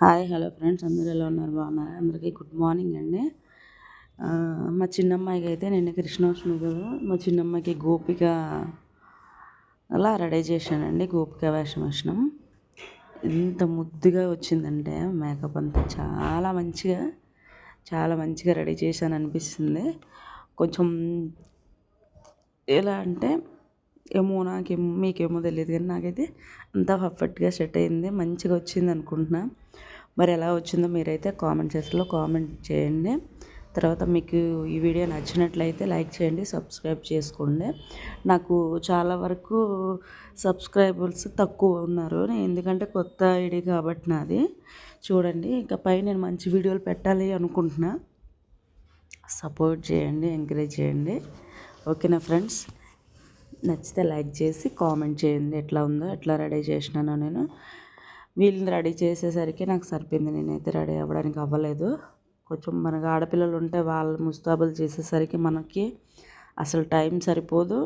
Hi hello friends, అందరూ ఎలా ఉన్నారు? బాగున్నారా? అందరికీ గుడ్ మార్నింగ్ అండి. మా చిన్నమ్మాయికి అయితే నిన్న కృష్ణాష్టమి కదా, మా చిన్నమ్మాయికి గోపిక అలా రెడీ చేశానండి. గోపిక వేషం వేసినాం. ఎంత ముద్దుగా వచ్చిందంటే మేకప్ అంతా చాలా మంచిగా రెడీ చేశాను అనిపిస్తుంది. కొంచెం ఎలా అంటే మీకేమో తెలియదు, కానీ నాకైతే అంతా పర్ఫెక్ట్గా సెట్ అయింది, మంచిగా వచ్చింది అనుకుంటున్నా. మరి ఎలా వచ్చిందో మీరైతే కామెంట్ సెక్షన్లో కామెంట్ చేయండి. తర్వాత మీకు ఈ వీడియో నచ్చినట్లయితే లైక్ చేయండి, సబ్స్క్రైబ్ చేసుకోండి. నాకు చాలా వరకు సబ్స్క్రైబర్స్ తక్కువ ఉన్నారు, ఎందుకంటే కొత్త ఐడి కాబట్టి నాది. చూడండి, ఇకపై నేను మంచి వీడియోలు పెట్టాలి అనుకుంటున్నా. సపోర్ట్ చేయండి, ఎంకరేజ్ చేయండి. ఓకేనా ఫ్రెండ్స్? నచ్చితే లైక్ చేసి కామెంట్ చేయండి ఎట్లా ఉందో, ఎట్లా రెడీ చేసినానో. నేను వీళ్ళని రెడీ చేసేసరికి నాకు సరిపోయింది, నేనైతే రెడీ అవ్వడానికి అవ్వలేదు. కొంచెం మనకు ఆడపిల్లలు ఉంటే వాళ్ళు ముస్తాబులు చేసేసరికి మనకి అసలు టైం సరిపోదు.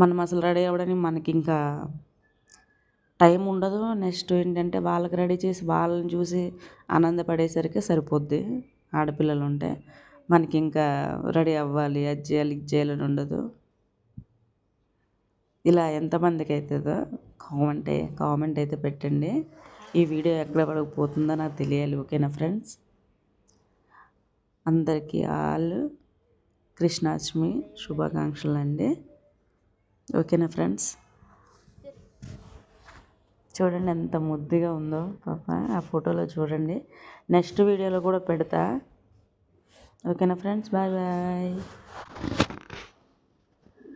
మనం అసలు రెడీ అవ్వడానికి మనకి ఇంకా టైం ఉండదు. నెక్స్ట్ ఏంటంటే వాళ్ళకి రెడీ చేసి వాళ్ళని చూసి ఆనందపడేసరికి సరిపోద్ది. ఆడపిల్లలు ఉంటే మనకి ఇంకా రెడీ అవ్వాలి, అది చేయాలి, ఇది చేయాలని ఉండదు. ఇలా ఎంతమందికి అవుతుందో కామెంట్ అయితే పెట్టండి. ఈ వీడియో ఎక్కడ వరకు పోతుందో నాకు తెలియాలి. ఓకేనా ఫ్రెండ్స్? అందరికీ కృష్ణాష్టమి శుభాకాంక్షలు అండి. ఓకేనా ఫ్రెండ్స్? చూడండి ఎంత ముద్దుగా ఉందో పాప, ఆ ఫోటోలో చూడండి. నెక్స్ట్ వీడియోలో కూడా పెడతా. ఓకేనా ఫ్రెండ్స్? Bye bye.